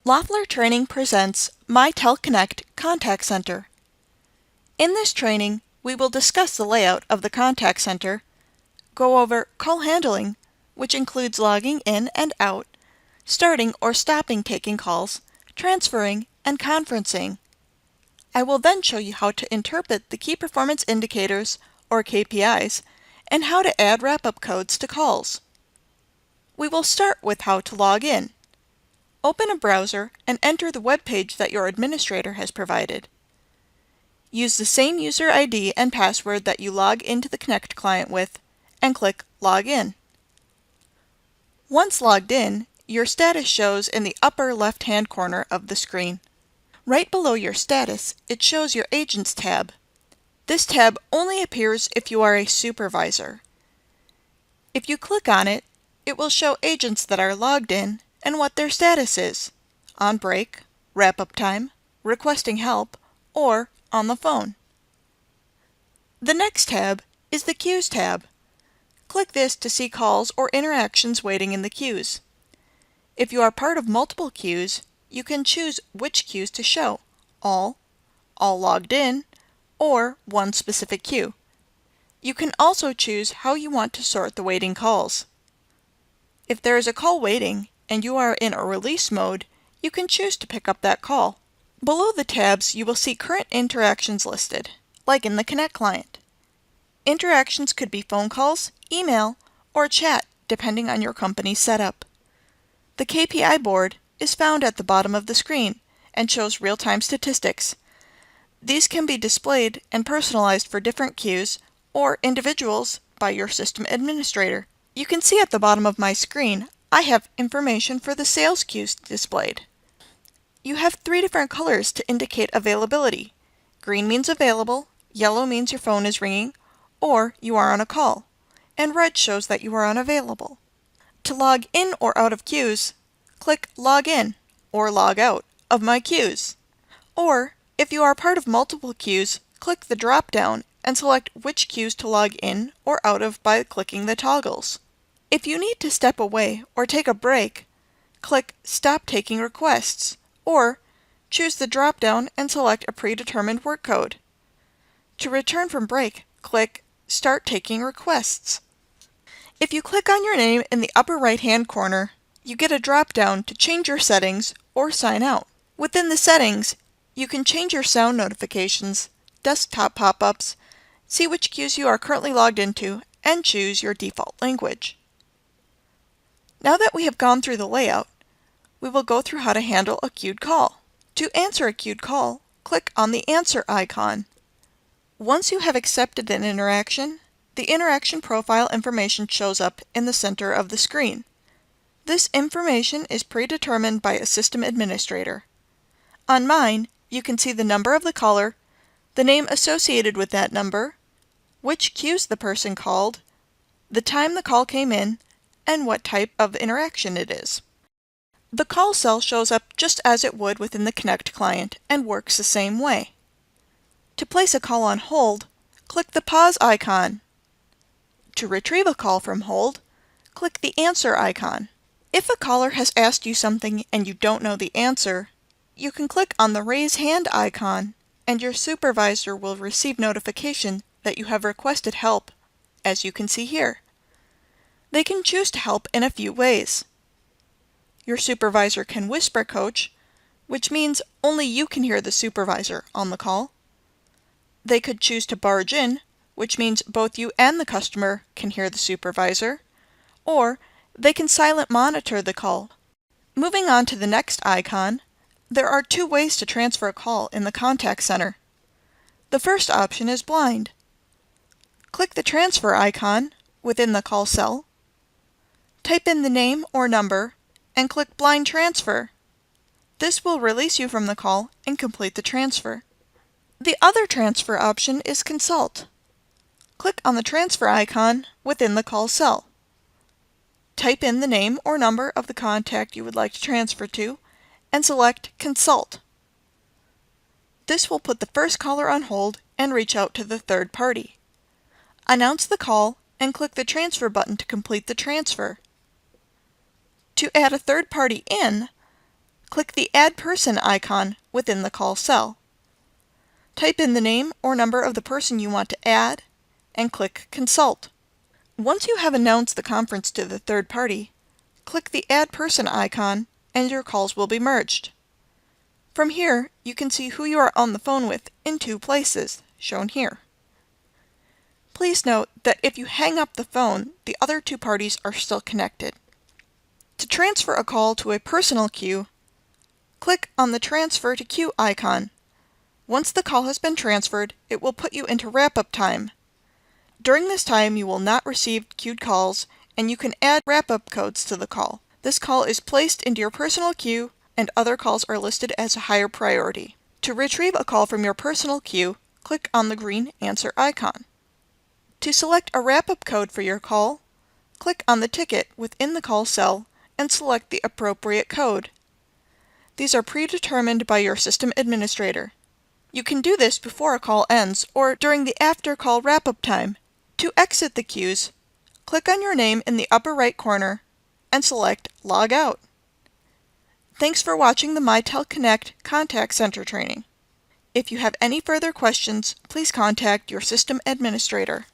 Loeffler Training presents Mitel Connect Contact Center. In this training, we will discuss the layout of the contact center, go over call handling, which includes logging in and out, starting or stopping taking calls, transferring, and conferencing. I will then show you how to interpret the Key Performance Indicators, or KPIs, and how to add wrap-up codes to calls. We will start with how to log in. Open a browser and enter the web page that your administrator has provided. Use the same user ID and password that you log into the Connect client with, and click Log In. Once logged in, your status shows in the upper left-hand corner of the screen. Right below your status, it shows your Agents tab. This tab only appears if you are a supervisor. If you click on it, it will show agents that are logged in and what their status is: on break, wrap-up time, requesting help, or on the phone. The next tab is the Queues tab. Click this to see calls or interactions waiting in the queues. If you are part of multiple queues, you can choose which queues to show: all logged in, or one specific queue. You can also choose how you want to sort the waiting calls. If there is a call waiting, and you are in a release mode, you can choose to pick up that call. Below the tabs, you will see current interactions listed, like in the Connect client. Interactions could be phone calls, email, or chat, depending on your company's setup. The KPI board is found at the bottom of the screen and shows real-time statistics. These can be displayed and personalized for different queues or individuals by your system administrator. You can see at the bottom of my screen I have information for the sales queues displayed. You have 3 different colors to indicate availability. Green means available, yellow means your phone is ringing, or you are on a call, and red shows that you are unavailable. To log in or out of queues, click Log In or Log Out of My Queues. Or, if you are part of multiple queues, click the drop-down and select which queues to log in or out of by clicking the toggles. If you need to step away or take a break, click Stop Taking Requests, or choose the drop-down and select a predetermined work code. To return from break, click Start Taking Requests. If you click on your name in the upper right-hand corner, you get a drop-down to change your settings or sign out. Within the settings, you can change your sound notifications, desktop pop-ups, see which queues you are currently logged into, and choose your default language. Now that we have gone through the layout, we will go through how to handle a queued call. To answer a queued call, click on the Answer icon. Once you have accepted an interaction, the interaction profile information shows up in the center of the screen. This information is predetermined by a system administrator. On mine, you can see the number of the caller, the name associated with that number, which queues the person called, the time the call came in, and what type of interaction it is. The call cell shows up just as it would within the Connect client and works the same way. To place a call on hold, click the pause icon. To retrieve a call from hold, click the answer icon. If a caller has asked you something and you don't know the answer, you can click on the raise hand icon and your supervisor will receive notification that you have requested help, as you can see here. They can choose to help in a few ways. Your supervisor can whisper coach, which means only you can hear the supervisor on the call. They could choose to barge in, which means both you and the customer can hear the supervisor, or they can silent monitor the call. Moving on to the next icon, there are 2 ways to transfer a call in the contact center. The first option is blind. Click the transfer icon within the call cell, type in the name or number, and click Blind Transfer. This will release you from the call and complete the transfer. The other transfer option is Consult. Click on the transfer icon within the call cell. Type in the name or number of the contact you would like to transfer to, and select Consult. This will put the first caller on hold and reach out to the third party. Announce the call and click the transfer button to complete the transfer. To add a third party in, click the Add Person icon within the call cell. Type in the name or number of the person you want to add, and click Consult. Once you have announced the conference to the third party, click the Add Person icon and your calls will be merged. From here, you can see who you are on the phone with in 2 places, shown here. Please note that if you hang up the phone, the other 2 parties are still connected. To transfer a call to a personal queue, click on the Transfer to Queue icon. Once the call has been transferred, it will put you into wrap-up time. During this time, you will not receive queued calls, and you can add wrap-up codes to the call. This call is placed into your personal queue, and other calls are listed as a higher priority. To retrieve a call from your personal queue, click on the green Answer icon. To select a wrap-up code for your call, click on the ticket within the call cell and select the appropriate code. These are predetermined by your system administrator. You can do this before a call ends or during the after-call wrap-up time. To exit the queues, click on your name in the upper right corner and select Log Out. Thanks for watching the Mitel Connect Contact Center training. If you have any further questions, please contact your system administrator.